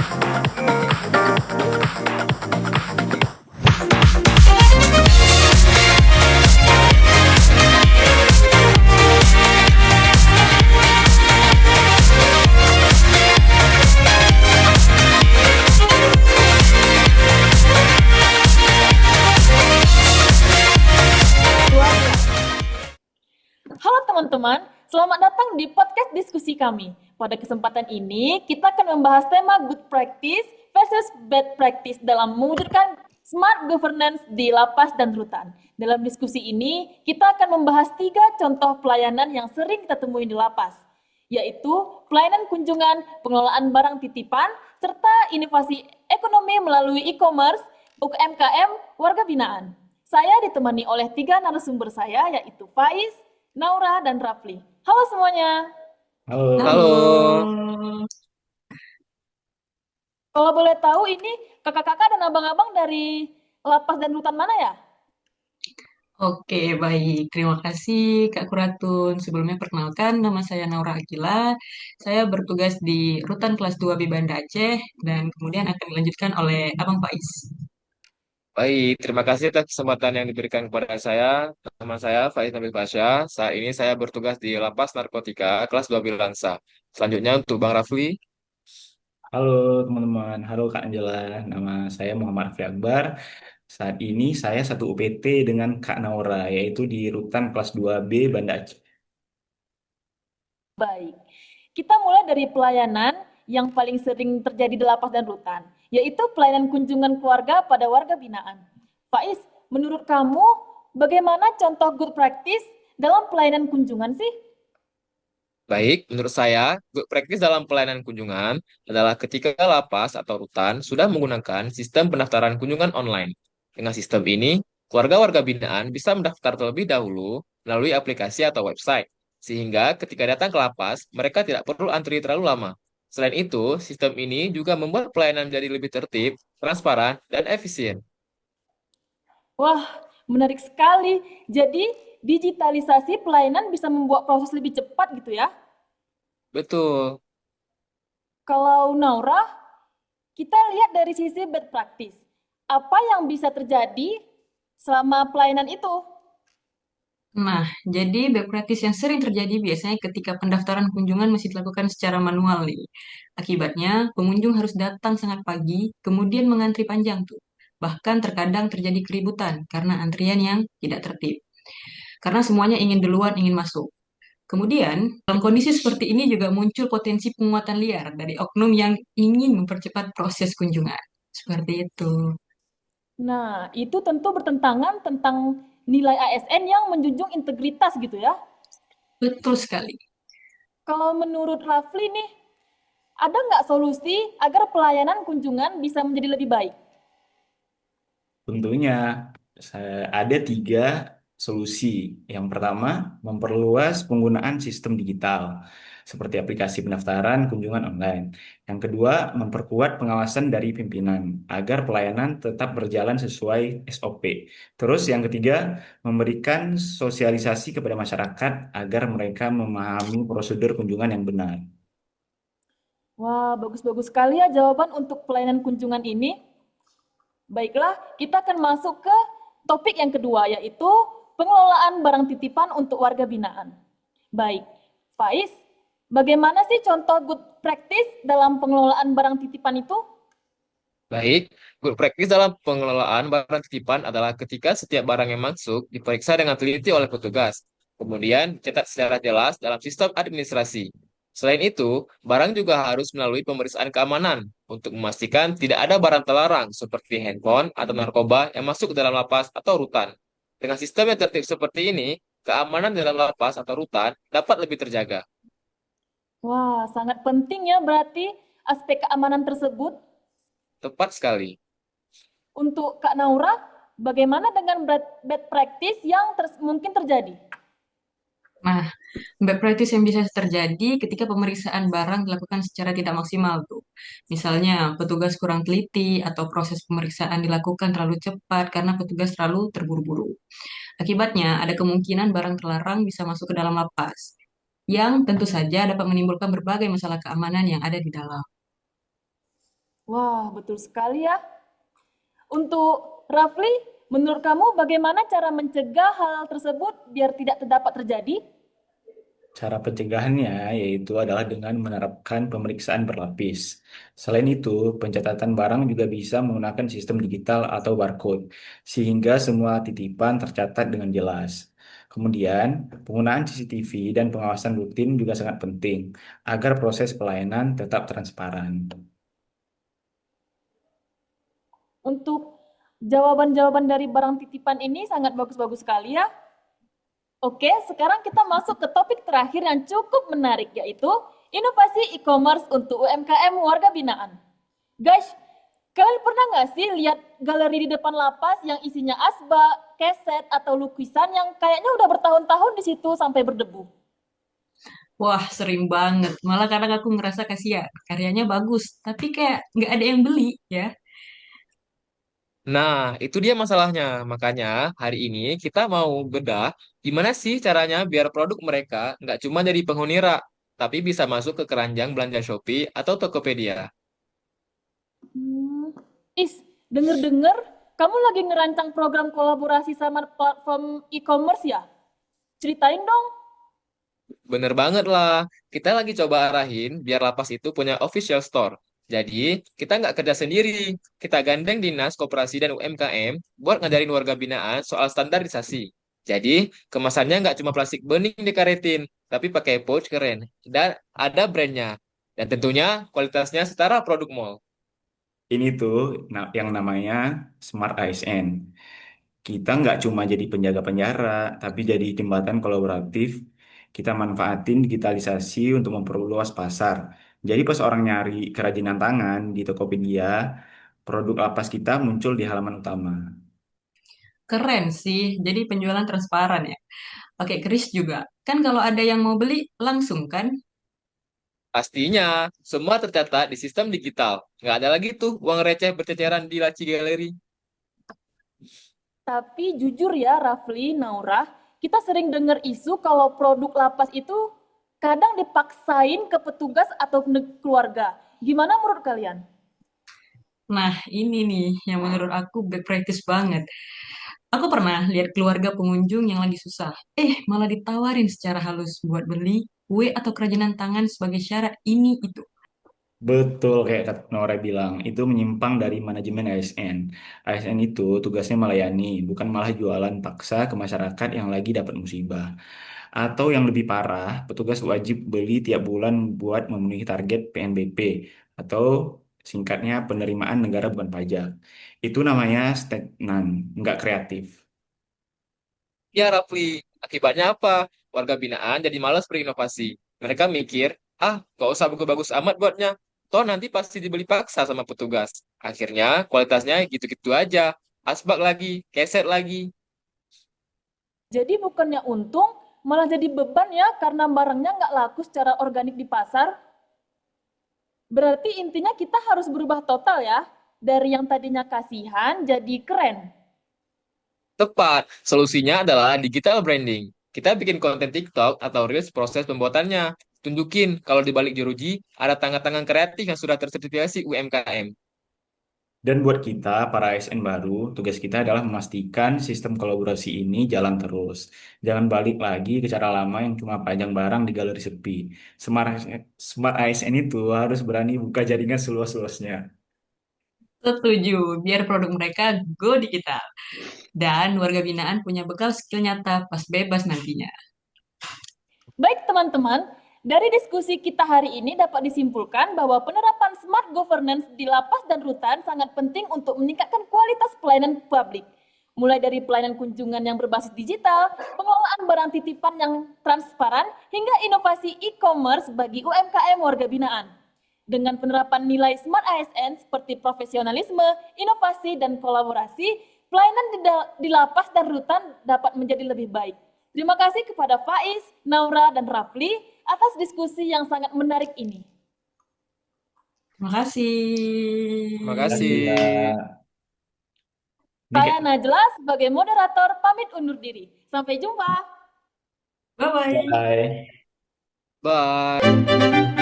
Halo teman-teman, selamat datang di podcast diskusi kami. Pada kesempatan ini, kita akan membahas tema good practice versus bad practice dalam mewujudkan smart governance di lapas dan rutan. Dalam diskusi ini, kita akan membahas 3 contoh pelayanan yang sering kita temui di lapas, yaitu pelayanan kunjungan, pengelolaan barang titipan, serta inovasi ekonomi melalui e-commerce, UMKM, warga binaan. Saya ditemani oleh 3 narasumber saya, yaitu Faiz, Naura, dan Rafli. Halo semuanya. Halo, Halo, Kalau boleh tahu ini kakak-kakak dan abang-abang dari lapas dan rutan mana ya? oke baik. Terima kasih Kak Kuratun. Sebelumnya perkenalkan, nama saya Naura Akila. Saya bertugas di Rutan Kelas 2 B Banda Aceh dan kemudian akan dilanjutkan oleh Abang Faiz. baik. Terima kasih atas kesempatan yang diberikan kepada saya. Nama saya Faiz Nabil Pasha. Saat ini saya bertugas di Lapas Narkotika kelas 2 Bilansa. Selanjutnya untuk Bang Rafli. Halo teman-teman, halo Kak Angela, nama saya Muhammad Raffi Akbar. Saat ini saya satu UPT dengan Kak Naura, yaitu di Rutan kelas 2B Banda Aceh. Baik. Kita mulai dari pelayanan yang paling sering terjadi di lapas dan rutan, yaitu pelayanan kunjungan keluarga pada warga binaan. Faiz, menurut kamu bagaimana contoh good practice dalam pelayanan kunjungan sih? Baik, menurut saya, good practice dalam pelayanan kunjungan adalah ketika lapas atau rutan sudah menggunakan sistem pendaftaran kunjungan online. Dengan sistem ini, keluarga-warga binaan bisa mendaftar terlebih dahulu melalui aplikasi atau website, sehingga ketika datang ke lapas, mereka tidak perlu antri terlalu lama. Selain itu, sistem ini juga membuat pelayanan jadi lebih tertib, transparan, dan efisien. Wah, menarik sekali. Jadi, digitalisasi pelayanan bisa membuat proses lebih cepat gitu ya. Betul. Kalau Naura, kita lihat dari sisi bad practice. Apa yang bisa terjadi selama pelayanan itu? Nah, jadi bad practice yang sering terjadi biasanya ketika pendaftaran kunjungan masih dilakukan secara manual nih. Akibatnya, pengunjung harus datang sangat pagi, kemudian mengantri panjang tuh. Bahkan terkadang terjadi keributan karena antrian yang tidak tertib. Karena semuanya ingin duluan, ingin masuk. Kemudian, dalam kondisi seperti ini juga muncul potensi penguatan liar dari oknum yang ingin mempercepat proses kunjungan. Seperti itu. Nah, itu tentu bertentangan tentang nilai ASN yang menjunjung integritas gitu ya. Betul sekali. Kalau menurut Rafli nih, ada nggak solusi agar pelayanan kunjungan bisa menjadi lebih baik? Tentunya ada 3 solusi. Yang pertama, memperluas penggunaan sistem digital seperti aplikasi pendaftaran kunjungan online. Yang kedua, memperkuat pengawasan dari pimpinan agar pelayanan tetap berjalan sesuai SOP. Terus yang ketiga, memberikan sosialisasi kepada masyarakat agar mereka memahami prosedur kunjungan yang benar. Wah, bagus-bagus sekali ya jawaban untuk pelayanan kunjungan ini. Baiklah, kita akan masuk ke topik yang kedua, yaitu pengelolaan barang titipan untuk warga binaan. Baik, Faiz, bagaimana sih contoh good practice dalam pengelolaan barang titipan itu? Baik, good practice dalam pengelolaan barang titipan adalah ketika setiap barang yang masuk diperiksa dengan teliti oleh petugas, kemudian dicetak secara jelas dalam sistem administrasi. Selain itu, barang juga harus melalui pemeriksaan keamanan untuk memastikan tidak ada barang terlarang seperti handphone atau narkoba yang masuk ke dalam lapas atau rutan. Dengan sistem yang tertib seperti ini, keamanan dalam lapas atau rutan dapat lebih terjaga. Wah, sangat penting ya berarti aspek keamanan tersebut. Tepat sekali. Untuk Kak Naura, bagaimana dengan bad practice yang mungkin terjadi? Nah, bad practice yang bisa terjadi ketika pemeriksaan barang dilakukan secara tidak maksimal tuh. Misalnya, petugas kurang teliti atau proses pemeriksaan dilakukan terlalu cepat karena petugas terlalu terburu-buru. Akibatnya, ada kemungkinan barang terlarang bisa masuk ke dalam lapas, yang tentu saja dapat menimbulkan berbagai masalah keamanan yang ada di dalam. Wah, betul sekali ya. Untuk Rafli, menurut kamu bagaimana cara mencegah hal tersebut biar tidak dapat terjadi? Cara pencegahannya yaitu adalah dengan menerapkan pemeriksaan berlapis. Selain itu, pencatatan barang juga bisa menggunakan sistem digital atau barcode, sehingga semua titipan tercatat dengan jelas. Kemudian, penggunaan CCTV dan pengawasan rutin juga sangat penting agar proses pelayanan tetap transparan. Untuk jawaban-jawaban dari barang titipan ini sangat bagus-bagus sekali ya. Oke, sekarang kita masuk ke topik terakhir yang cukup menarik, yaitu inovasi e-commerce untuk UMKM warga binaan. Guys, kalian pernah nggak sih lihat galeri di depan lapas yang isinya asbak, keset, atau lukisan yang kayaknya udah bertahun-tahun di situ sampai berdebu? Wah, sering banget. Malah kadang aku ngerasa kasihan. Karyanya bagus, tapi kayak nggak ada yang beli ya. Nah, itu dia masalahnya. Makanya hari ini kita mau bedah gimana sih caranya biar produk mereka nggak cuma jadi penghuni rak, tapi bisa masuk ke keranjang belanja Shopee atau Tokopedia. Hmm, denger-denger kamu lagi ngerancang program kolaborasi sama platform e-commerce ya? Ceritain dong. Bener banget lah. Kita lagi coba arahin biar lapas itu punya official store. Jadi, kita nggak kerja sendiri. Kita gandeng Dinas Koperasi dan UMKM buat ngajarin warga binaan soal standarisasi. Jadi, kemasannya nggak cuma plastik bening dikaretin, tapi pakai pouch keren. Dan ada brandnya. Dan tentunya kualitasnya setara produk mall. Ini tuh yang namanya Smart ASN. Kita nggak cuma jadi penjaga penjara, tapi jadi jembatan kolaboratif. Kita manfaatin digitalisasi untuk memperluas pasar. Jadi pas orang nyari kerajinan tangan di Tokopedia, produk lapas kita muncul di halaman utama. Keren sih. Jadi penjualan transparan ya. Pakai kris juga. Kan kalau ada yang mau beli, langsung kan? Pastinya, semua tercatat di sistem digital. Nggak ada lagi tuh uang receh berceceran di laci galeri. Tapi jujur ya, Rafli, Naura, kita sering dengar isu kalau produk lapas itu kadang dipaksain ke petugas atau keluarga. Gimana menurut kalian? Nah, ini nih yang menurut aku bad practice banget. Aku pernah lihat keluarga pengunjung yang lagi susah. Malah ditawarin secara halus buat beli kue atau kerajinan tangan sebagai syarat ini itu. Betul kayak kata Nora bilang, itu menyimpang dari manajemen ASN. ASN itu tugasnya melayani, bukan malah jualan paksa ke masyarakat yang lagi dapat musibah. Atau yang lebih parah, petugas wajib beli tiap bulan buat memenuhi target PNBP atau singkatnya penerimaan negara bukan pajak. Itu namanya stagnan, nggak kreatif. Ya, Rafli, akibatnya apa? Warga binaan jadi malas berinovasi. Mereka mikir, gak usah bagus-bagus amat buatnya. Toh nanti pasti dibeli paksa sama petugas. Akhirnya kualitasnya gitu-gitu aja. Asbak lagi, keset lagi. Jadi bukannya untung, malah jadi beban ya karena barangnya nggak laku secara organik di pasar. Berarti intinya kita harus berubah total ya. Dari yang tadinya kasihan jadi keren. Tepat, solusinya adalah digital branding. Kita bikin konten TikTok atau Reels proses pembuatannya. Tunjukin kalau di balik jeruji ada tangan-tangan kreatif yang sudah tersertifikasi UMKM. Dan buat kita, para ASN baru, tugas kita adalah memastikan sistem kolaborasi ini jalan terus. Jangan balik lagi ke cara lama yang cuma pajang barang di galeri sepi. Smart ASN itu harus berani buka jaringan seluas-luasnya. Setuju, biar produk mereka go digital. Dan warga binaan punya bekal skill nyata pas bebas nantinya. Baik teman-teman, dari diskusi kita hari ini dapat disimpulkan bahwa penerapan smart governance di lapas dan rutan sangat penting untuk meningkatkan kualitas pelayanan publik. Mulai dari pelayanan kunjungan yang berbasis digital, pengelolaan barang titipan yang transparan, hingga inovasi e-commerce bagi UMKM warga binaan. Dengan penerapan nilai Smart ASN seperti profesionalisme, inovasi, dan kolaborasi, pelayanan di lapas dan rutan dapat menjadi lebih baik. Terima kasih kepada Faiz, Naura, dan Rafli atas diskusi yang sangat menarik ini. Terima kasih. Terima Terima kasih. kasih, Kak. Ini Saya kayak Najla sebagai moderator pamit undur diri. Sampai jumpa. Bye-bye. bye. Bye.